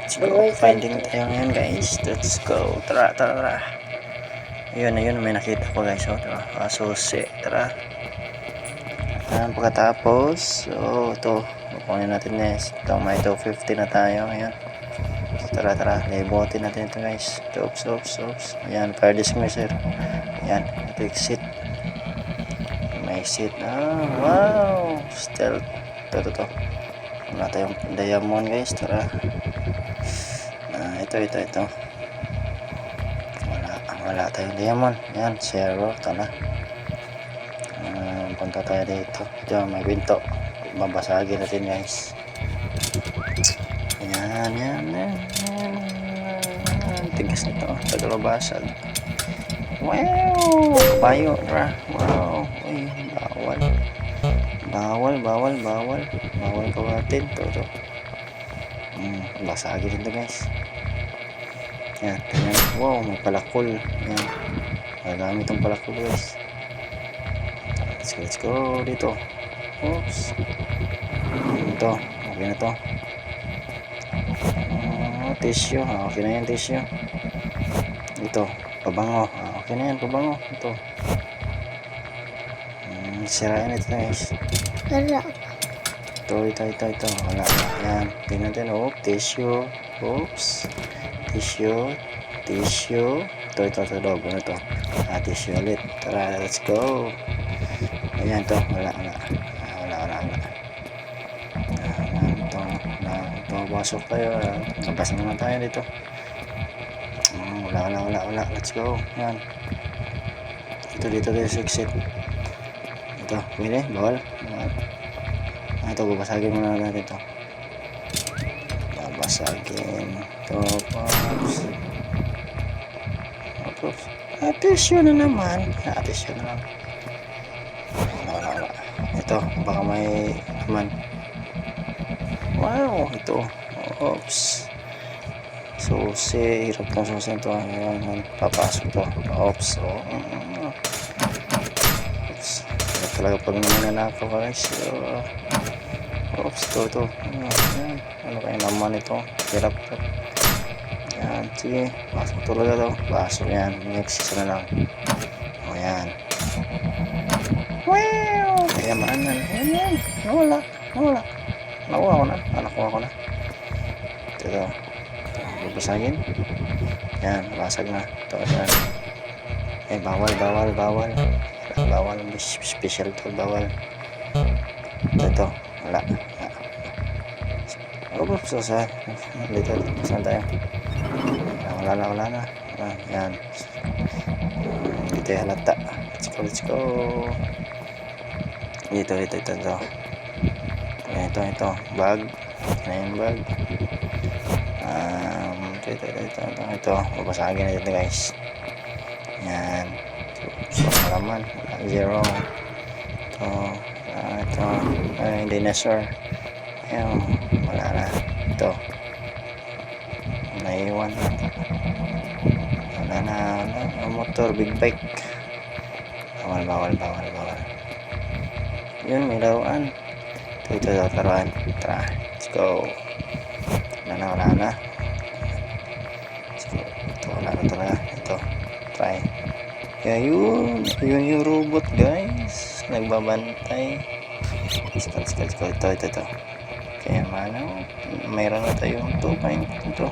Let's go. Finding tayo ngayon guys. Let's go. Tara, tara, tara. Ayun, may nakita ko guys. Oh, tara. Susi. Tara. Pagkatapos, so, ito. Kukunin natin guys. Ito, may 250 na tayo. Ayan. So, tara, tara. Libotin natin ito guys. Oops. Ayan, fire dismisser. Ayan, ito exit. May exit. Wow. Stealth. Ito. Wala tayong diamond guys. Tara. Ito. Wala tayong diamond. Yan, 0. Tala. Punta tayo dito. Ito, may pinto. Babasagin natin guys. Yan. Tigas nito. Tagalabasag. Wow! Payo, bra. Wow. Uy, bawal. Bawal kawatin. Ito. Basagin nito guys. Yan, tingnan. Wow, may palakol. Yan. Magamit itong palakol guys. Let's go dito. Oops. Ito, okay na to. Tissue. Okay na yan, tissue. Ito, pabango. Okay na yan, pabango. Ito. Sirain ito guys. Wala. Ito. Wala. Yan. Tingnan natin. Tissue. Oops. Tissue. Ito. Dobo na to. Tissue ulit. Tara, let's go. Ayan to. Wala. Ito. Pasok tayo. Labas naman tayo dito. Wala. Let's go. Ayan. Dito sa exit. Ito. Pwede. Bawal. Ito. Babasagin muna natin ito. Ito. Oops. Tissue na naman. Wala. Ito. Baka may naman. Wow. Ito. Oops. Susi. Hirap ng susi ito. Ayan. Papasok ito. Oops. Hirap talaga pag nananakaw ka guys. Oops. Ito. Ayan. Ano kaya naman ito? Hirap. Yan, sige. Pasok talaga daw. Pasok yan. Next isa na lang. Ayan. Wow! Kayamanan. Ayan. Nawala. Nakuha ko na. Ito. Babasagin. Yan. Basag na. Ito. Yan. Bawal. Bawal. Special to. Bawal. Ito. Wala. Susah. Dito. Saan tayo? Wala na. Yan. Dito yung halata. Let's go. Dito. Ito. Bag. Yan bag. Ito. Babasagin na dito guys. Yan. So, malaman. 0. Ito. Dinosaur. Ayan. Wala na. Ito. Naiwan. Wala na. Motor. Big bike. Bawal. Yun. May laruan. Ito. Laruan. Tara. Let's go. Wala na. Let's go. Ito. Wala na talaga. Ito. Try. Yun yung robot guys. Nagbabantay. Let's go. Ito. Kaya mayroon na tayong 2 point. Ito.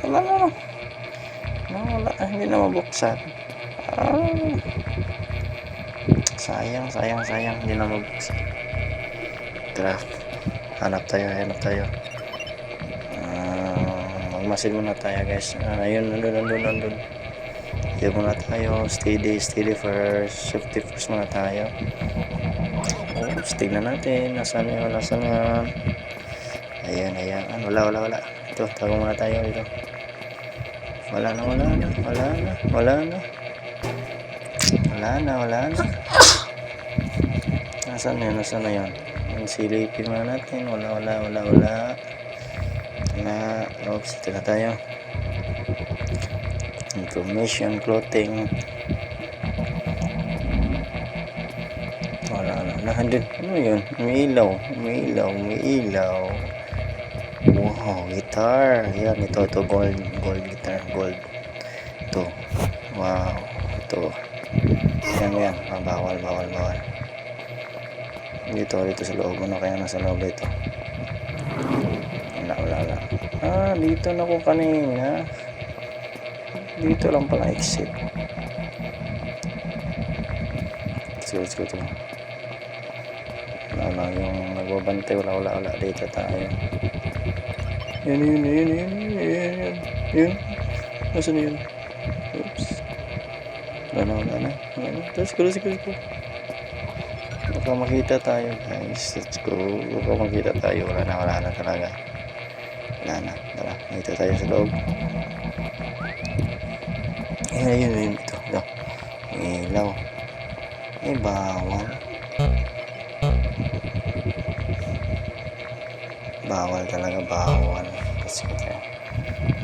Wala. Hindi na mabuksan. Sayang. Hindi na mabuksan. Tara. Hanap tayo. Magmasid muna tayo guys. Ayun, nandun. Diyan muna tayo. Steady first. Safety first muna tayo. Tignan natin. Nasaan yan? Ayan. Wala. Ito, tago muna tayo dito. Wala na. Nasaan na yan? Silipin muna natin. Wala. Oops, ito na tayo. Information, clothing. Wala. Nandun, ano yun? Umiilaw. Wow, guitar. Yan, ito, gold guitar, gold. Ito. Wow, ito. Yan. Bawal. Dito sa loob. Ano kaya nasa loob ito? Wala. Dito na ko kanina. Dito lang pala exit. Let's go. Wala yung nagbabantay. Wala. Dito tayo. Yun. Nasaan yun? Oops. Wala na. Let's go. Baka makita tayo, guys. Let's go. Baka makita tayo. Wala na talaga. Wala na. Tara, dito tayo sa loob. Ayun. Ito. Ilaw. Bawal. Bawal talaga, bawal. Kasi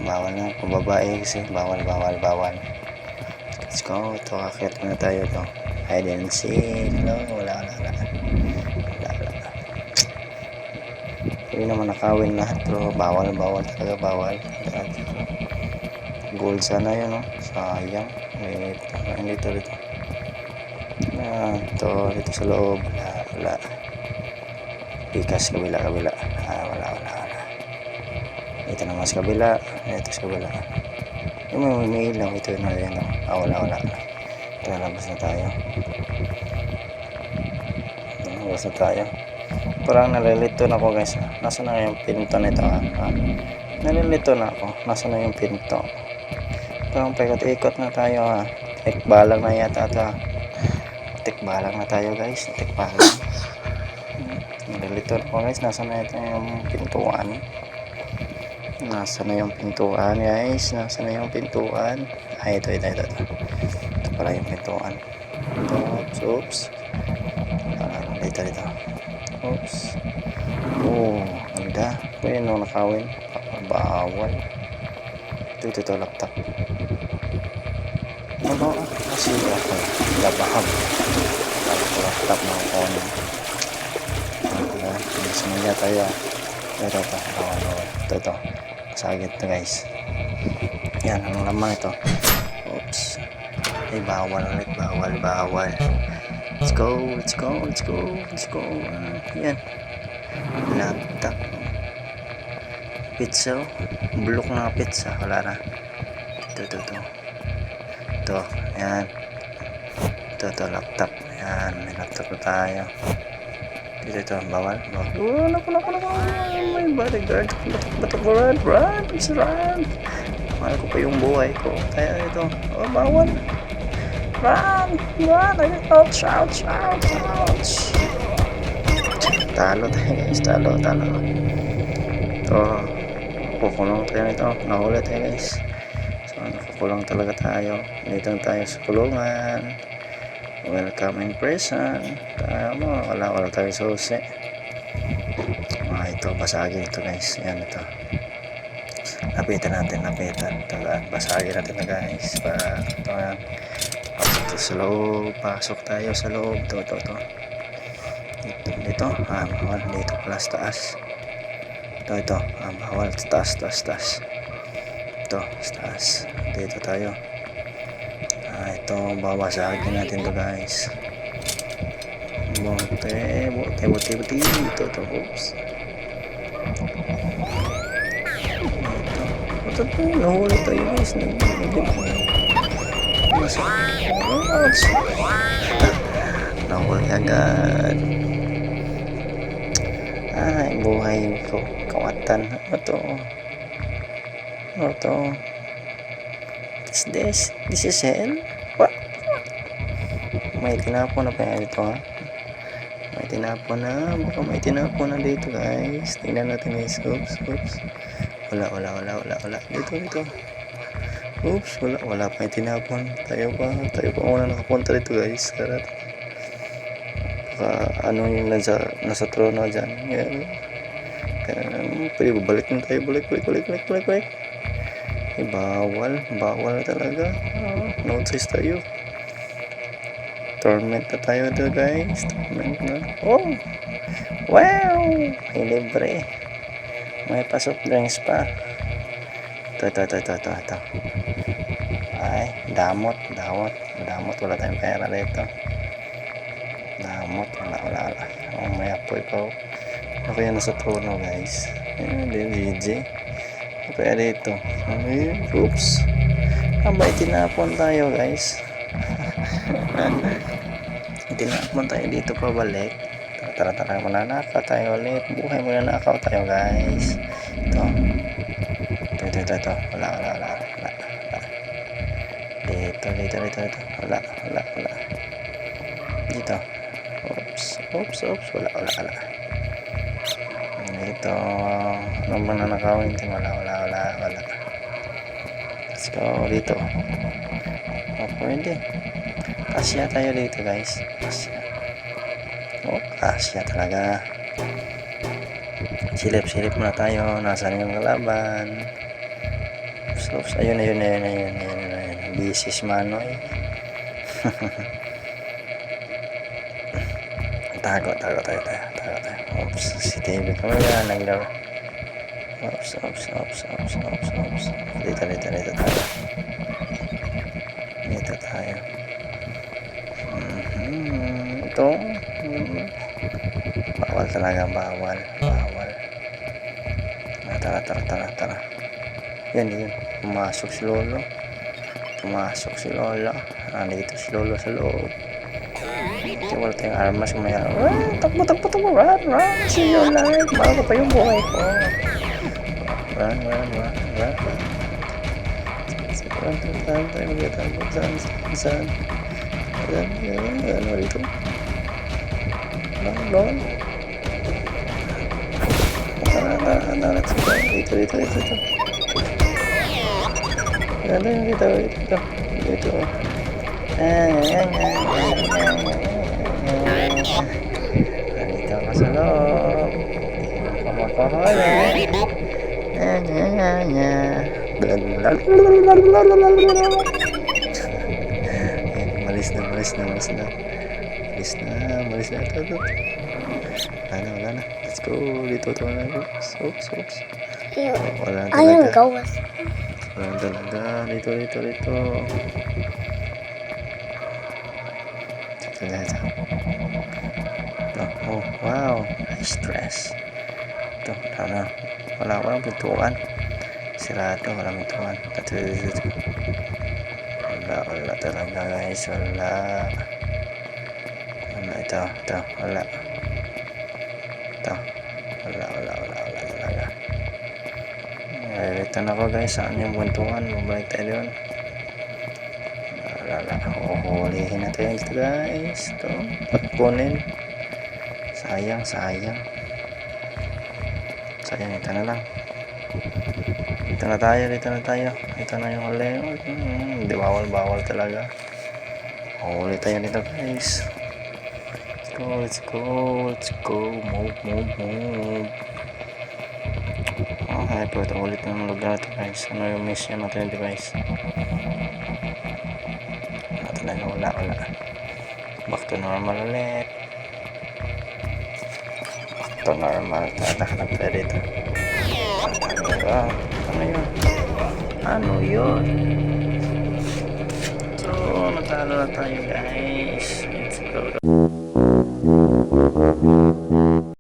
bawal na. Kung babae kasi, bawal. Let's go. Ito, akit na tayo ito. Hide and seek. No, wala. Hindi naman nakawin lahat, pero bawal talaga, bawal. Gold sana yun, no? Sayang. Dito. Dito sa loob. Wala. Pikas, kabila. Wala. Dito naman sa kabila. Dito sa kabila. Yung may ilaw. Ito na rin, no? Wala. Ito, labas na tayo. Parang nalilito na ako, guys. Nasaan na yung pinto nito? Nalilito na ako. Nasaan na yung pinto? Parang paikot-ikot na tayo. Tikbalang na yata ito. Tikbalang na tayo, guys. Nalilito na ako, guys. Nasaan na ito yung pintuan? Guys? Ito. Ito pala yung pintuan. Oops. Dito. Oops. Ganda. Ayan, nakawin. Bawal. Ito, laptop. Kasi ako. Labaham. Laptop na ako. Sumaya tayo. Ito. Bawal. Ito. Masagit to, guys. Yan, anong laman ito? Oops. Bawal ulit. Bawal. Let's go. Yan. Laptop. Pizza. Bulok na pizza. Wala na. Ito. Yan. Ito, laptop. Yan. May laptop na tayo. Dito. Bawal. Naku. May bodyguard. Batok ko run. Mahal ko pa yung buhay ko. Kaya ito. Bawal. Run! Ouch! Talo tayo, guys. Talo. Ito. Kukulong tayo nito. Nahuli tayo, guys. So, nakukulong talaga tayo. Dito tayo sa kulungan. Welcome in prison. Wala tayo susi. Ito, basagin ito, guys. Yan, ito. Lapitan natin. Basagin natin na, guys. Ito, yan. Pasok tayo sa loob. Ito. Dito. Bawal. Dito pala sa taas. Ito. Bawal. Taas. Ito, sa taas. Dito tayo. Ito, babasagin natin to, guys. Bote. Ito. Oops. Ito. Nahuli tayo, guys. Nahuli agad. Buhay ko. Kawatan. Ito. What's this? This is hell? What? May tinapon na pa yan ito, ha? Baka may tinapon na dito, guys. Tingnan natin, guys. Oops. Wala. Dito. Oops, wala pa yung tinapon. Tayo pa muna nakapunta dito, guys. Karat. Baka yung nasa trono dyan. Yan. Pwede balik na tayo. Balik. Bawal talaga. Notice tayo. Torment na tayo doon guys. Torment na. Oh! Wow! May libre. May pasok drinks pa. Ito. Ay, damot. Wala tayong pera dito. Damot. Wala. Oh, may apoy pa. Ako yan nasa trono guys. Ayan, DJ. Kaya dito. Ayan, oops. Abay, tinapon tayo guys. Tinapon tayo dito pabalik. Tara, mananakaw tayo ulit. Buhay mananakaw tayo guys. Ito. Wala. Dito. Wala. Dito. Oops. Wala. Dito. Ano ba nanakawin? Wala. Let's go dito. Pwede. Kasya tayo dito guys. Kasya talaga. Silip muna tayo. Nasaan yung kalaban? Oops. Ayun. Bisis manoy. Tago tayo. Oops. Si David ko yan. Naglaro. Oops. Dito tayo. Ito. Bawal talaga. Tara. Yan. Pumasok si Lolo. Nandito si Lolo sa loob. Wala tayong armas. Takbo. Run. See your life. Bago pa yung buhay ko. Run. Saan tayo magtatakbo? Saan? Ano dito? Doon. Tara. Let's go. Dito. Dito. Dito ka sa loob. Malis na. Ito. Wala na. Let's go. Dito. Oops. Wala talaga. Dito. Oh, wow. Nice dress. Ito, walang pintuan. Sirado, walang pintuan. Wala talaga guys. Wala. Ito. Wala. Talaga. Return ako guys. Saan yung pintuan? Mabalik tayo doon. Hulihin natin dito guys. Ito. Pagkunin. Sayang. Ito na lang. Dito na tayo. Ito na yung huli. Hindi bawal talaga. Huli tayo dito guys. Let's go. Move. Okay, pwede ulit ng lugar ito guys. Ano yung mission natin dito guys? Talaga wala. Back to normal ulit. Tataknak tayo dito. Ano yun? So, natalo na tayo guys.